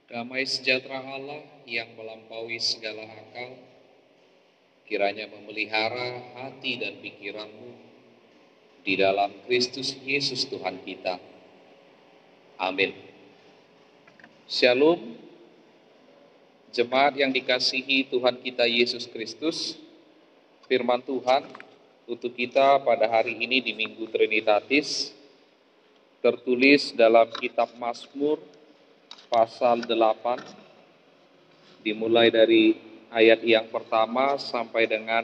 Damai sejahtera Allah yang melampaui segala akal, kiranya memelihara hati dan pikiranmu di dalam Kristus Yesus Tuhan kita. Amin. Shalom, jemaat yang dikasihi Tuhan kita Yesus Kristus. Firman Tuhan untuk kita pada hari ini di Minggu Trinitatis tertulis dalam kitab Mazmur pasal 8, dimulai dari ayat yang pertama sampai dengan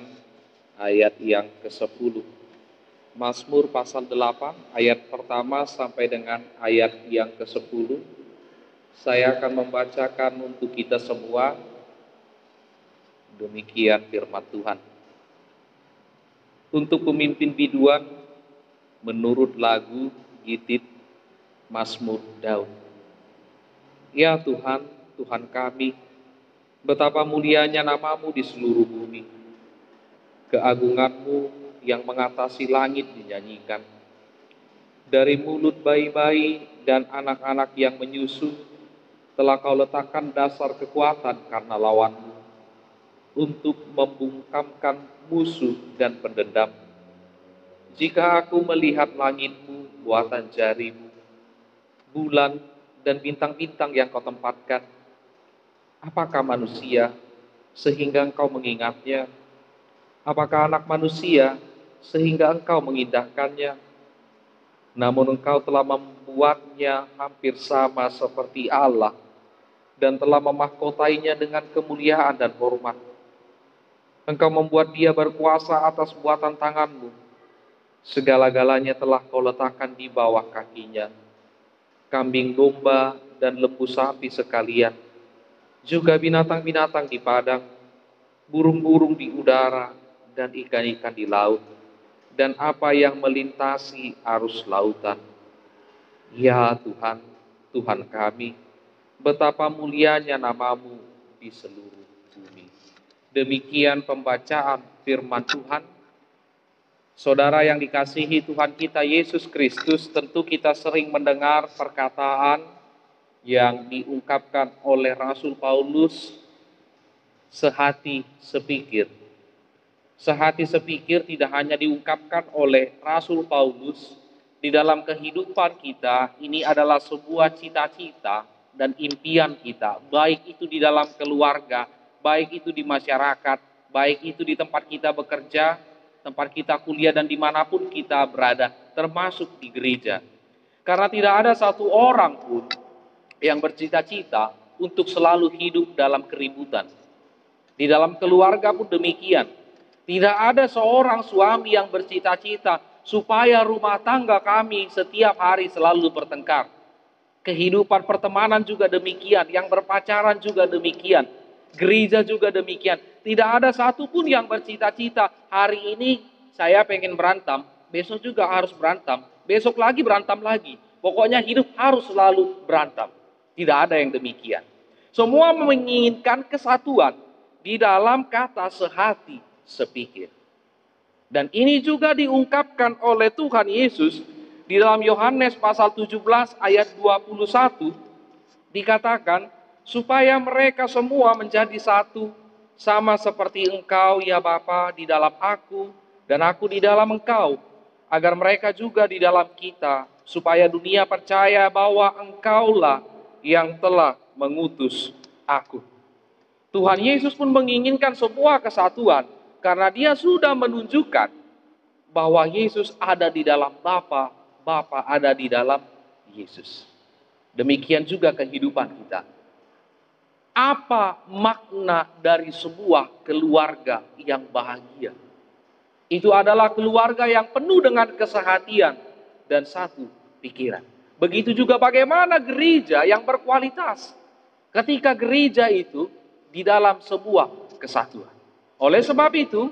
ayat yang ke-10. Mazmur pasal 8 ayat pertama sampai dengan ayat yang ke-10. Saya akan membacakan untuk kita semua. Demikian firman Tuhan. Untuk pemimpin biduan menurut lagu Gitit Mazmur Daud. Ya Tuhan, Tuhan kami, betapa mulianya namamu di seluruh bumi. Keagunganmu yang mengatasi langit dinyanyikan. Dari mulut bayi-bayi dan anak-anak yang menyusu, telah kau letakkan dasar kekuatan karena lawanmu, untuk membungkamkan musuh dan pendendam. Jika aku melihat langitmu, buatan jarimu, bulan dan bintang-bintang yang kau tempatkan, apakah manusia sehingga engkau mengingatnya? Apakah anak manusia sehingga engkau mengindahkannya? Namun engkau telah membuatnya hampir sama seperti Allah dan telah memahkotainya dengan kemuliaan dan hormat. Engkau membuat dia berkuasa atas buatan tanganmu. Segala-galanya telah kau letakkan di bawah kakinya. Kambing domba dan lembu sapi sekalian, juga binatang-binatang di padang, burung-burung di udara, dan ikan-ikan di laut, dan apa yang melintasi arus lautan. Ya Tuhan, Tuhan kami, betapa mulianya namamu di seluruh bumi. Demikian pembacaan firman Tuhan. Saudara yang dikasihi Tuhan kita Yesus Kristus, tentu kita sering mendengar perkataan yang diungkapkan oleh Rasul Paulus, sehati sepikir. Sehati sepikir tidak hanya diungkapkan oleh Rasul Paulus, di dalam kehidupan kita ini adalah sebuah cita-cita dan impian kita, baik itu di dalam keluarga, baik itu di masyarakat, baik itu di tempat kita bekerja, tempat kita kuliah, dan dimanapun kita berada, termasuk di gereja. Karena tidak ada satu orang pun yang bercita-cita untuk selalu hidup dalam keributan. Di dalam keluarga pun demikian. Tidak ada seorang suami yang bercita-cita supaya rumah tangga kami setiap hari selalu bertengkar. Kehidupan pertemanan juga demikian, yang berpacaran juga demikian, gereja juga demikian. Tidak ada satupun yang bercita-cita, hari ini saya pengen berantem, besok juga harus berantem, besok lagi berantem lagi. Pokoknya hidup harus selalu berantem. Tidak ada yang demikian. Semua menginginkan kesatuan di dalam kata sehati sepikir. Dan ini juga diungkapkan oleh Tuhan Yesus di dalam Yohanes pasal 17 ayat 21, dikatakan, supaya mereka semua menjadi satu, sama seperti engkau ya Bapa di dalam aku, dan aku di dalam engkau, agar mereka juga di dalam kita, supaya dunia percaya bahwa engkaulah yang telah mengutus aku. Tuhan Yesus pun menginginkan sebuah kesatuan, karena dia sudah menunjukkan bahwa Yesus ada di dalam Bapa, Bapa ada di dalam Yesus. Demikian juga kehidupan kita. Apa makna dari sebuah keluarga yang bahagia? Itu adalah keluarga yang penuh dengan kesehatian dan satu pikiran. Begitu juga bagaimana gereja yang berkualitas. Ketika gereja itu di dalam sebuah kesatuan. Oleh sebab itu,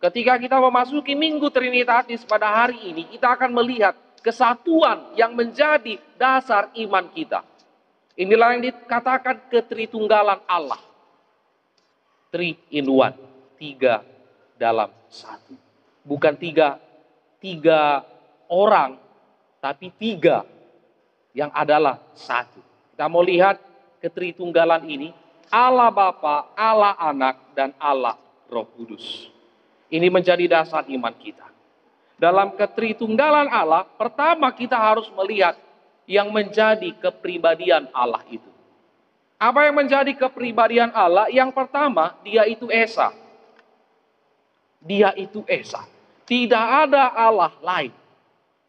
ketika kita memasuki Minggu Trinitatis pada hari ini, kita akan melihat kesatuan yang menjadi dasar iman kita. Inilah yang dikatakan ketritunggalan Allah. 3 in 1, 3 dalam 1. Bukan tiga orang, tapi 3 yang adalah satu. Kita mau lihat ketritunggalan ini, Allah Bapa, Allah Anak, dan Allah Roh Kudus. Ini menjadi dasar iman kita. Dalam ketritunggalan Allah, pertama kita harus melihat yang menjadi kepribadian Allah itu. Apa yang menjadi kepribadian Allah? Yang pertama, Dia itu Esa. Dia itu Esa. Tidak ada Allah lain.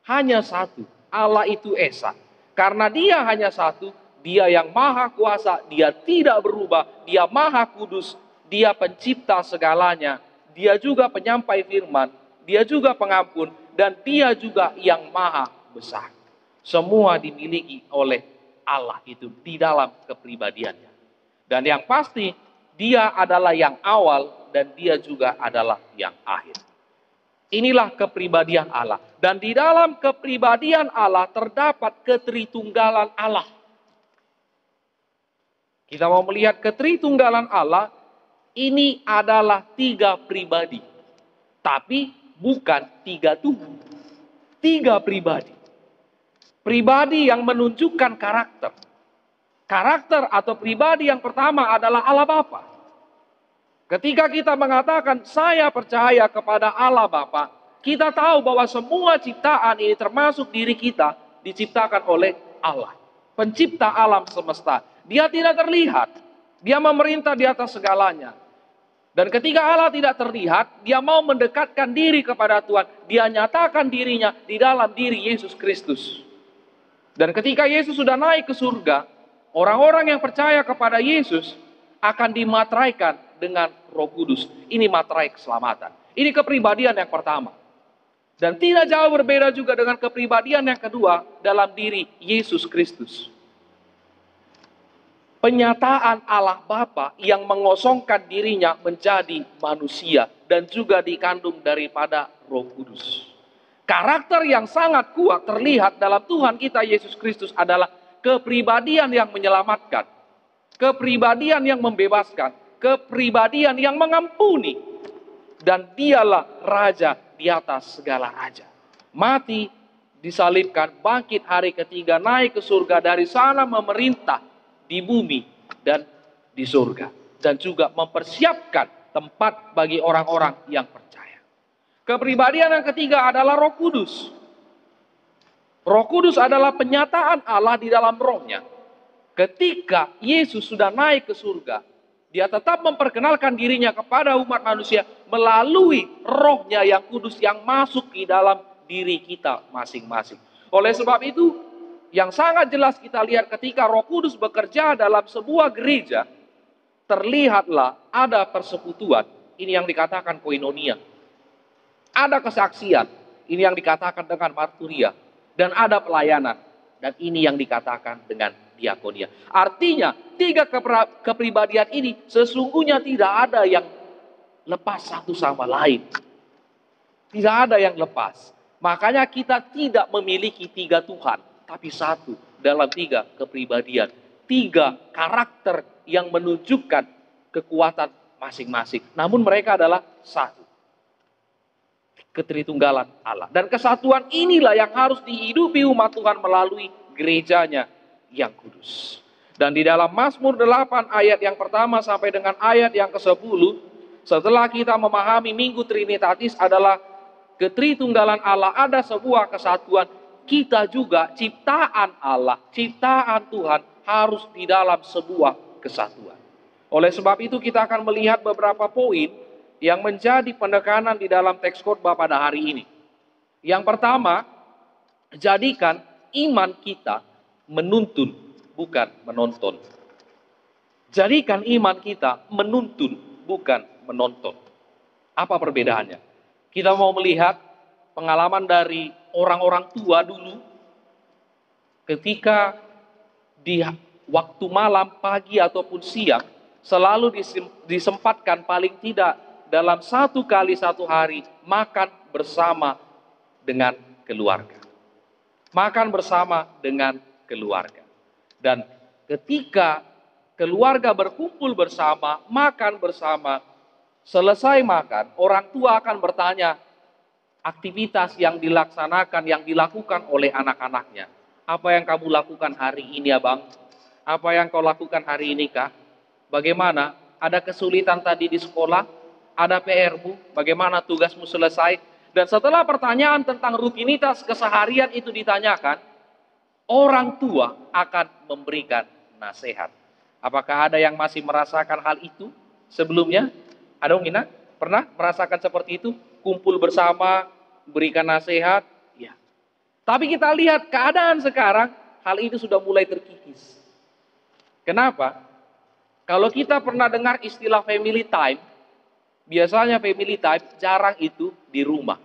Hanya satu. Allah itu Esa. Karena Dia hanya satu, Dia yang maha kuasa, Dia tidak berubah, Dia maha kudus, Dia pencipta segalanya, Dia juga penyampai firman, Dia juga pengampun, dan Dia juga yang maha besar. Semua dimiliki oleh Allah itu di dalam kepribadiannya. Dan yang pasti, Dia adalah yang awal dan Dia juga adalah yang akhir. Inilah kepribadian Allah. Dan di dalam kepribadian Allah terdapat ketritunggalan Allah. Kita mau melihat ketritunggalan Allah, ini adalah 3 pribadi. Tapi bukan 3 tubuh. 3 pribadi. Pribadi yang menunjukkan karakter. Karakter atau pribadi yang pertama adalah Allah Bapa. Ketika kita mengatakan saya percaya kepada Allah Bapa, kita tahu bahwa semua ciptaan ini termasuk diri kita diciptakan oleh Allah. Pencipta alam semesta. Dia tidak terlihat. Dia memerintah di atas segalanya. Dan ketika Allah tidak terlihat, Dia mau mendekatkan diri kepada Tuhan. Dia nyatakan dirinya di dalam diri Yesus Kristus. Dan ketika Yesus sudah naik ke surga, orang-orang yang percaya kepada Yesus akan dimateraikan dengan Roh Kudus. Ini materai keselamatan. Ini kepribadian yang pertama. Dan tidak jauh berbeda juga dengan kepribadian yang kedua dalam diri Yesus Kristus. Penyataan Allah Bapa yang mengosongkan dirinya menjadi manusia dan juga dikandung daripada Roh Kudus. Karakter yang sangat kuat terlihat dalam Tuhan kita Yesus Kristus adalah kepribadian yang menyelamatkan, kepribadian yang membebaskan, kepribadian yang mengampuni. Dan Dialah Raja di atas segala raja. Mati, disalibkan, bangkit hari ketiga, naik ke surga, dari sana memerintah di bumi dan di surga. Dan juga mempersiapkan tempat bagi orang-orang yang percaya. Kepribadian yang ketiga adalah Roh Kudus. Roh Kudus adalah penyataan Allah di dalam rohnya. Ketika Yesus sudah naik ke surga, Dia tetap memperkenalkan dirinya kepada umat manusia melalui rohnya yang kudus yang masuk di dalam diri kita masing-masing. Oleh sebab itu, yang sangat jelas kita lihat ketika Roh Kudus bekerja dalam sebuah gereja, terlihatlah ada persekutuan. Ini yang dikatakan koinonia. Ada kesaksian, ini yang dikatakan dengan marturia. Dan ada pelayanan, dan ini yang dikatakan dengan diakonia. Artinya, 3 kepribadian ini sesungguhnya tidak ada yang lepas satu sama lain. Tidak ada yang lepas. Makanya kita tidak memiliki 3 Tuhan, tapi satu dalam 3 kepribadian. 3 karakter yang menunjukkan kekuatan masing-masing. Namun mereka adalah satu. Ketritunggalan Allah. Dan kesatuan inilah yang harus dihidupi umat Tuhan melalui gerejanya yang kudus. Dan di dalam Mazmur 8 ayat yang pertama sampai dengan ayat yang ke-10, setelah kita memahami Minggu Trinitatis adalah ketritunggalan Allah, ada sebuah kesatuan, kita juga ciptaan Allah, ciptaan Tuhan harus di dalam sebuah kesatuan. Oleh sebab itu kita akan melihat beberapa poin yang menjadi penekanan di dalam teks khotbah pada hari ini. Yang pertama, jadikan iman kita menuntun, bukan menonton. Jadikan iman kita menuntun, bukan menonton. Apa perbedaannya? Kita mau melihat pengalaman dari orang-orang tua dulu, ketika di waktu malam, pagi ataupun siang, selalu disempatkan paling tidak dalam 1 kali 1 hari makan bersama dengan keluarga. Makan bersama dengan keluarga. Dan ketika keluarga berkumpul bersama, makan bersama, selesai makan, orang tua akan bertanya aktivitas yang dilaksanakan, yang dilakukan oleh anak-anaknya. Apa yang kamu lakukan hari ini ya bang? Apa yang kau lakukan hari ini kah? Bagaimana? Ada kesulitan tadi di sekolah? Ada PR-mu? Bagaimana tugasmu selesai? Dan setelah pertanyaan tentang rutinitas keseharian itu ditanyakan, orang tua akan memberikan nasihat. Apakah ada yang masih merasakan hal itu sebelumnya? Ada Ina? Pernah merasakan seperti itu? Kumpul bersama, berikan nasihat? Ya. Tapi kita lihat keadaan sekarang, hal itu sudah mulai terkikis. Kenapa? Kalau kita pernah dengar istilah family time, biasanya family time jarang itu di rumah.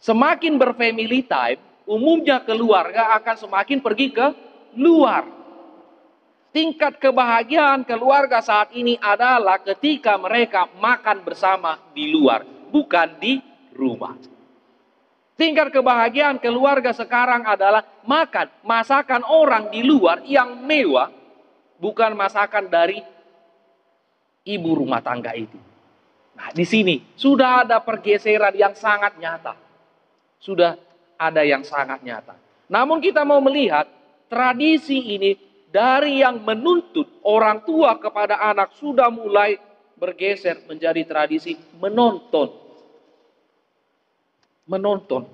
Semakin berfamily time, umumnya keluarga akan semakin pergi ke luar. Tingkat kebahagiaan keluarga saat ini adalah ketika mereka makan bersama di luar, bukan di rumah. Tingkat kebahagiaan keluarga sekarang adalah makan masakan orang di luar yang mewah, bukan masakan dari ibu rumah tangga itu. Nah, di sini sudah ada pergeseran yang sangat nyata. Sudah ada yang sangat nyata. Namun kita mau melihat tradisi ini dari yang menuntut orang tua kepada anak sudah mulai bergeser menjadi tradisi menonton. Menonton.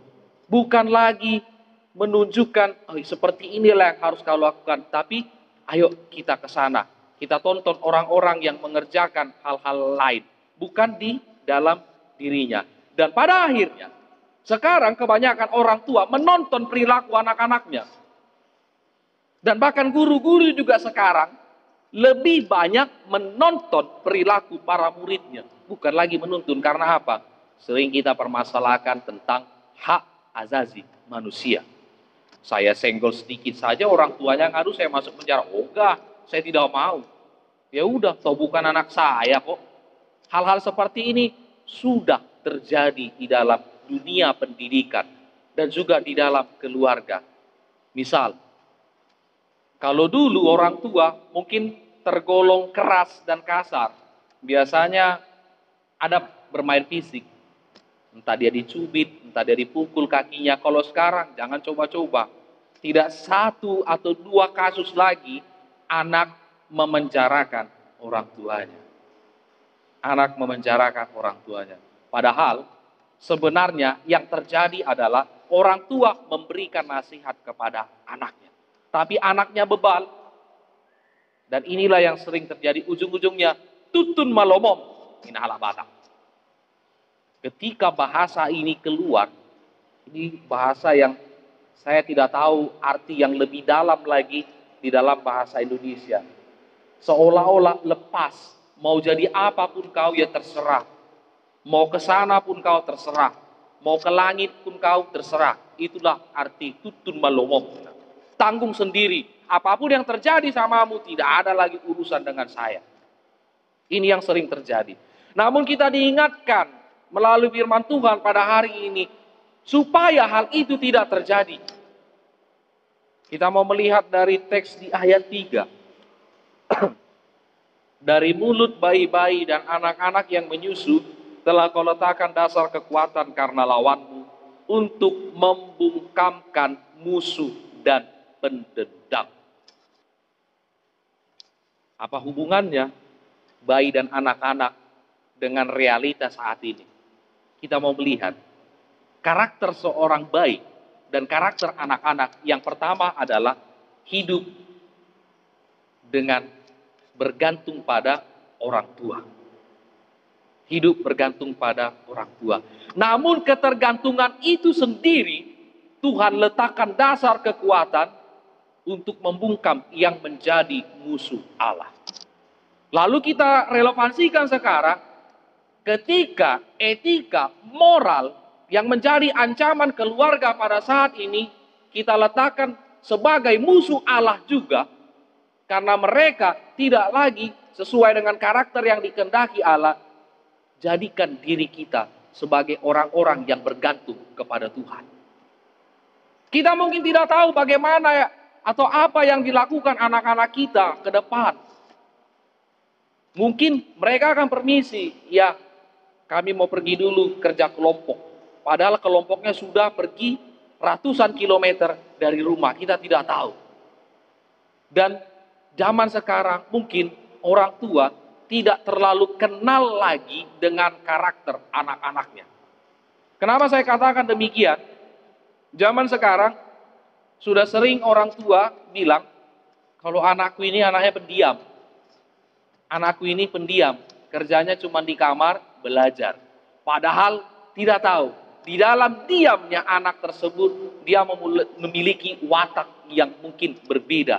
Bukan lagi menunjukkan seperti inilah yang harus kau lakukan. Tapi ayo kita ke sana. Kita tonton orang-orang yang mengerjakan hal-hal lain. Bukan di dalam dirinya. Dan pada akhirnya, sekarang kebanyakan orang tua menonton perilaku anak-anaknya. Dan bahkan guru-guru juga sekarang lebih banyak menonton perilaku para muridnya. Bukan lagi menuntun. Karena apa? Sering kita permasalahkan tentang hak azazi manusia. Saya senggol sedikit saja orang tuanya ngadu saya masuk penjara. Oh enggak, saya tidak mau. Ya udah, toh bukan anak saya kok. Hal-hal seperti ini sudah terjadi di dalam dunia pendidikan dan juga di dalam keluarga. Misal, kalau dulu orang tua mungkin tergolong keras dan kasar, biasanya ada bermain fisik. Entah dia dicubit, entah dia dipukul kakinya. Kalau sekarang jangan coba-coba. Tidak satu atau dua kasus lagi anak memenjarakan orang tuanya. Anak memenjarakan orang tuanya. Padahal sebenarnya yang terjadi adalah orang tua memberikan nasihat kepada anaknya. Tapi anaknya bebal. Dan inilah yang sering terjadi ujung-ujungnya tutun malomom minahala batang. Ketika bahasa ini keluar, ini bahasa yang saya tidak tahu arti yang lebih dalam lagi di dalam bahasa Indonesia. Seolah-olah lepas, mau jadi apapun kau ya terserah. Mau ke sana pun kau terserah. Mau ke langit pun kau terserah. Itulah arti tutun malomom. Tanggung sendiri. Apapun yang terjadi samamu tidak ada lagi urusan dengan saya. Ini yang sering terjadi. Namun kita diingatkan melalui firman Tuhan pada hari ini supaya hal itu tidak terjadi. Kita mau melihat dari teks di ayat 3. Dari mulut bayi-bayi dan anak-anak yang menyusu telah kau letakkan dasar kekuatan karena lawanmu untuk membungkamkan musuh dan pendendam. Apa hubungannya bayi dan anak-anak dengan realitas saat ini? Kita mau melihat karakter seorang bayi dan karakter anak-anak. Yang pertama adalah hidup dengan bergantung pada orang tua. Hidup bergantung pada orang tua. Namun ketergantungan itu sendiri Tuhan letakkan dasar kekuatan untuk membungkam yang menjadi musuh Allah. Lalu kita relevansikan sekarang ketika etika moral yang menjadi ancaman keluarga pada saat ini kita letakkan sebagai musuh Allah juga karena mereka tidak lagi sesuai dengan karakter yang dikehendaki Allah. Jadikan diri kita sebagai orang-orang yang bergantung kepada Tuhan. Kita mungkin tidak tahu bagaimana atau apa yang dilakukan anak-anak kita ke depan. Mungkin mereka akan permisi, ya kami mau pergi dulu kerja kelompok. Padahal kelompoknya sudah pergi ratusan kilometer dari rumah, kita tidak tahu. Dan zaman sekarang mungkin orang tua tidak terlalu kenal lagi dengan karakter anak-anaknya. Kenapa saya katakan demikian? Zaman sekarang sudah sering orang tua bilang, kalau anakku ini anaknya pendiam. Anakku ini pendiam, kerjanya cuma di kamar belajar. Padahal tidak tahu, di dalam diamnya anak tersebut, dia memiliki watak yang mungkin berbeda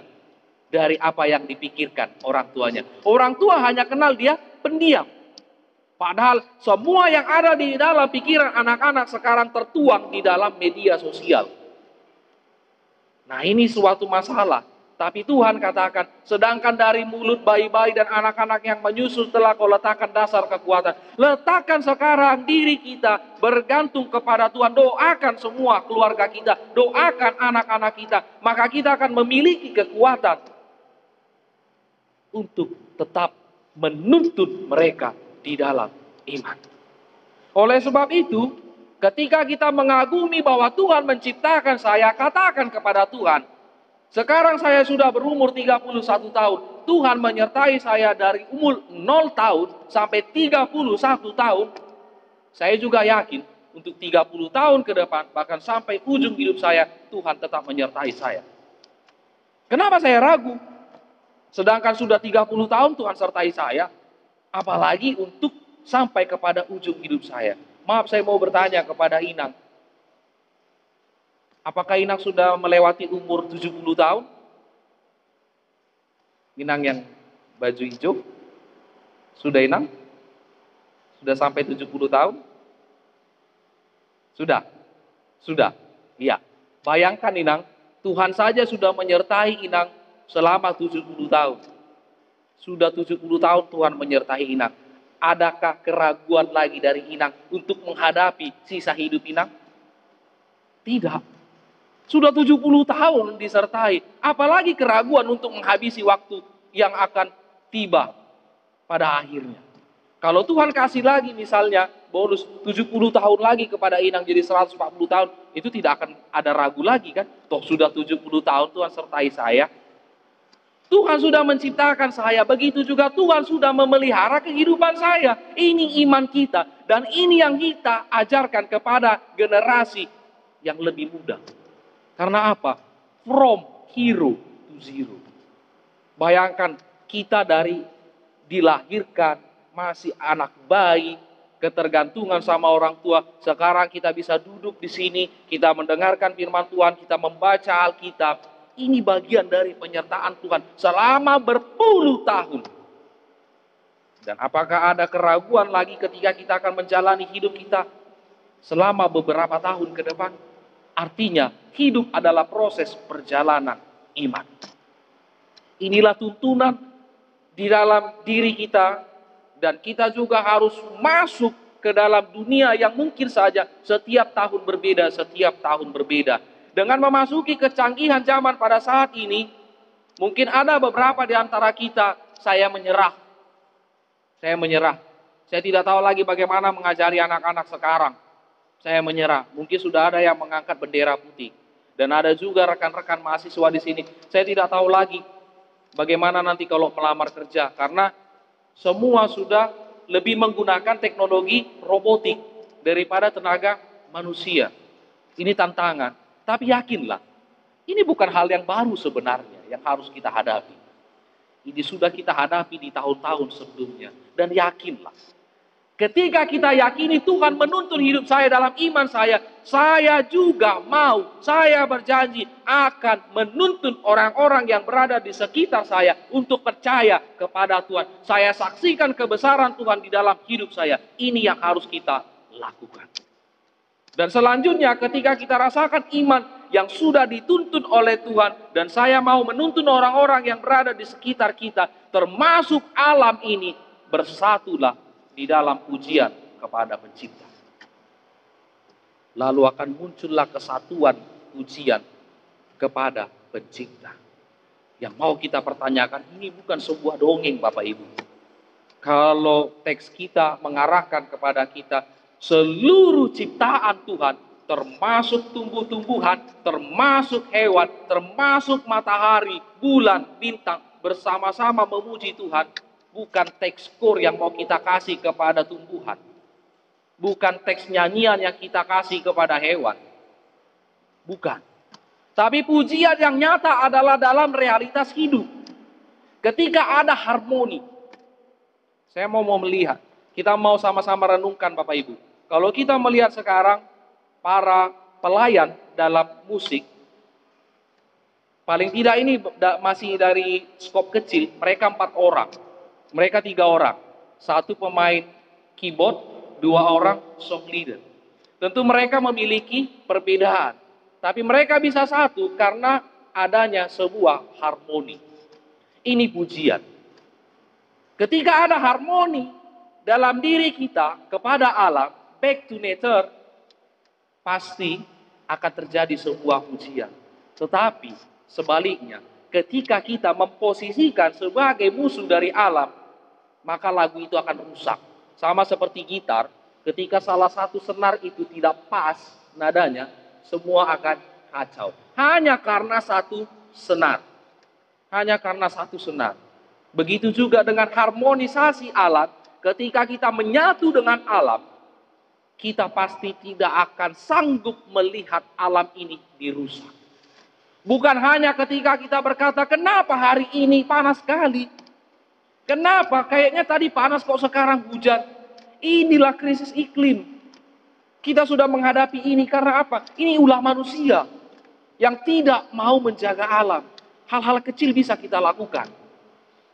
dari apa yang dipikirkan orang tuanya. Orang tua hanya kenal dia pendiam. Padahal semua yang ada di dalam pikiran anak-anak sekarang tertuang di dalam media sosial. Nah, ini suatu masalah. Tapi Tuhan katakan, sedangkan dari mulut bayi-bayi dan anak-anak yang menyusu telah kau letakkan dasar kekuatan. Letakkan sekarang diri kita bergantung kepada Tuhan. Doakan semua keluarga kita. Doakan anak-anak kita. Maka kita akan memiliki kekuatan untuk tetap menuntun mereka di dalam iman. Oleh sebab itu, ketika kita mengagumi bahwa Tuhan menciptakan saya, katakan kepada Tuhan, sekarang saya sudah berumur 31 tahun. Tuhan menyertai saya dari umur 0 tahun sampai 31 tahun. Saya juga yakin untuk 30 tahun ke depan, bahkan sampai ujung hidup saya, Tuhan tetap menyertai saya. Kenapa saya ragu? Sedangkan sudah 30 tahun Tuhan sertai saya, apalagi untuk sampai kepada ujung hidup saya. Maaf, saya mau bertanya kepada Inang. Apakah Inang sudah melewati umur 70 tahun? Inang yang baju hijau? Sudah Inang? Sudah sampai 70 tahun? Sudah? Sudah? Iya. Bayangkan Inang, Tuhan saja sudah menyertai Inang selama 70 tahun. Sudah 70 tahun Tuhan menyertai Inang. Adakah keraguan lagi dari Inang untuk menghadapi sisa hidup Inang? Tidak. Sudah 70 tahun disertai. Apalagi keraguan untuk menghabisi waktu yang akan tiba pada akhirnya. Kalau Tuhan kasih lagi misalnya bonus 70 tahun lagi kepada Inang jadi 140 tahun. Itu tidak akan ada ragu lagi kan. Toh sudah 70 tahun Tuhan sertai saya. Tuhan sudah menciptakan saya. Begitu juga Tuhan sudah memelihara kehidupan saya. Ini iman kita. Dan ini yang kita ajarkan kepada generasi yang lebih muda. Karena apa? From hero to zero. Bayangkan kita dari dilahirkan masih anak bayi, ketergantungan sama orang tua. Sekarang kita bisa duduk di sini, kita mendengarkan firman Tuhan, kita membaca Alkitab. Ini bagian dari penyertaan Tuhan selama berpuluh tahun. Dan apakah ada keraguan lagi ketika kita akan menjalani hidup kita selama beberapa tahun ke depan? Artinya, hidup adalah proses perjalanan iman. Inilah tuntunan di dalam diri kita, dan kita juga harus masuk ke dalam dunia yang mungkin saja setiap tahun berbeda. Dengan memasuki kecanggihan zaman pada saat ini, mungkin ada beberapa di antara kita, saya menyerah. Saya tidak tahu lagi bagaimana mengajari anak-anak sekarang. Saya menyerah. Mungkin sudah ada yang mengangkat bendera putih. Dan ada juga rekan-rekan mahasiswa di sini. Saya tidak tahu lagi bagaimana nanti kalau melamar kerja. Karena semua sudah lebih menggunakan teknologi robotik daripada tenaga manusia. Ini tantangan. Tapi yakinlah, ini bukan hal yang baru sebenarnya yang harus kita hadapi. Ini sudah kita hadapi di tahun-tahun sebelumnya. Dan yakinlah, ketika kita yakini Tuhan menuntun hidup saya dalam iman saya juga mau, saya berjanji akan menuntun orang-orang yang berada di sekitar saya untuk percaya kepada Tuhan. Saya saksikan kebesaran Tuhan di dalam hidup saya. Ini yang harus kita lakukan. Dan selanjutnya ketika kita rasakan iman yang sudah dituntun oleh Tuhan, dan saya mau menuntun orang-orang yang berada di sekitar kita, termasuk alam ini, bersatulah di dalam pujian kepada Pencipta. Lalu akan muncullah kesatuan pujian kepada Pencipta. Yang mau kita pertanyakan, ini bukan sebuah dongeng Bapak Ibu. Kalau teks kita mengarahkan kepada kita, seluruh ciptaan Tuhan termasuk tumbuh-tumbuhan, termasuk hewan, termasuk matahari, bulan, bintang, bersama-sama memuji Tuhan. Bukan teks kor yang mau kita kasih kepada tumbuhan. Bukan teks nyanyian yang kita kasih kepada hewan. Bukan. Tapi pujian yang nyata adalah dalam realitas hidup. Ketika ada harmoni. Saya mau melihat. Kita mau sama-sama renungkan Bapak Ibu. Kalau kita melihat sekarang para pelayan dalam musik, paling tidak ini masih dari skop kecil, mereka 4 orang. Mereka 3 orang. 1 pemain keyboard, 2 orang song leader. Tentu mereka memiliki perbedaan. Tapi mereka bisa satu karena adanya sebuah harmoni. Ini pujian. Ketika ada harmoni dalam diri kita kepada alam, back to nature, pasti akan terjadi sebuah pujian. Tetapi sebaliknya, ketika kita memposisikan sebagai musuh dari alam, maka lagu itu akan rusak. Sama seperti gitar, ketika salah satu senar itu tidak pas nadanya, semua akan kacau. Hanya karena satu senar. Hanya karena satu senar. Begitu juga dengan harmonisasi alat, ketika kita menyatu dengan alam, kita pasti tidak akan sanggup melihat alam ini dirusak. Bukan hanya ketika kita berkata, kenapa hari ini panas sekali? Kenapa? Kayaknya tadi panas kok sekarang hujan. Inilah krisis iklim. Kita sudah menghadapi ini karena apa? Ini ulah manusia yang tidak mau menjaga alam. Hal-hal kecil bisa kita lakukan.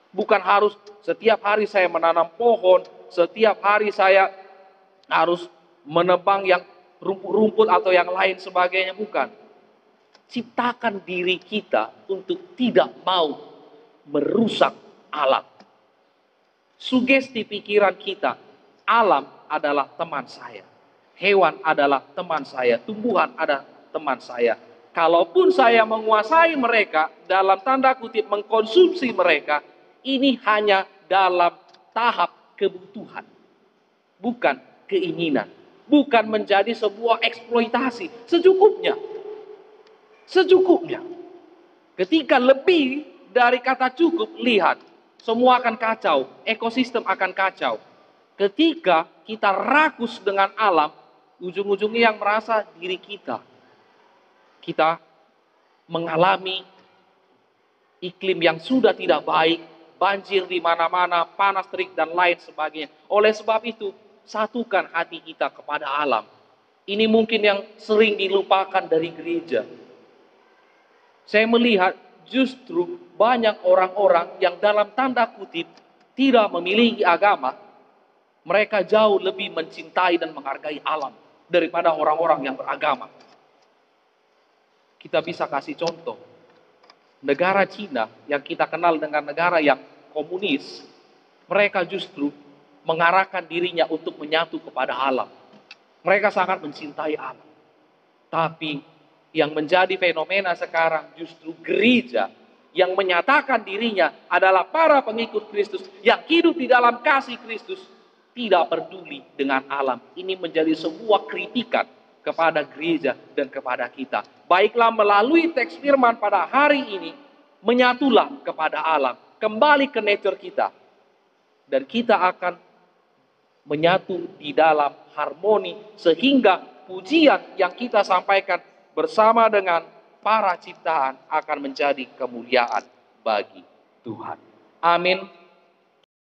Bukan harus setiap hari saya menanam pohon, setiap hari saya harus menebang yang rumput-rumput atau yang lain sebagainya. Bukan. Ciptakan diri kita untuk tidak mau merusak alam. Sugesti pikiran kita, alam adalah teman saya. Hewan adalah teman saya, tumbuhan adalah teman saya. Kalaupun saya menguasai mereka, dalam tanda kutip mengkonsumsi mereka, ini hanya dalam tahap kebutuhan. Bukan keinginan. Bukan menjadi sebuah eksploitasi. Secukupnya. Secukupnya. Ketika lebih dari kata cukup, lihat. Semua akan kacau. Ekosistem akan kacau. Ketika kita rakus dengan alam, ujung-ujungnya yang merasa diri kita. Kita mengalami iklim yang sudah tidak baik. Banjir di mana-mana, panas terik dan lain sebagainya. Oleh sebab itu, satukan hati kita kepada alam. Ini mungkin yang sering dilupakan dari gereja. Saya melihat justru banyak orang-orang yang dalam tanda kutip tidak memiliki agama. Mereka jauh lebih mencintai dan menghargai alam daripada orang-orang yang beragama. Kita bisa kasih contoh. Negara Cina yang kita kenal dengan negara yang komunis, mereka justru mengarahkan dirinya untuk menyatu kepada alam. Mereka sangat mencintai alam. Tapi yang menjadi fenomena sekarang justru gereja yang menyatakan dirinya adalah para pengikut Kristus yang hidup di dalam kasih Kristus, tidak peduli dengan alam. Ini menjadi sebuah kritikan kepada gereja dan kepada kita. Baiklah melalui teks firman pada hari ini, menyatulah kepada alam. Kembali ke nature kita. Dan kita akan menyatu di dalam harmoni. Sehingga pujian yang kita sampaikan bersama dengan para ciptaan akan menjadi kemuliaan bagi Tuhan. Amin.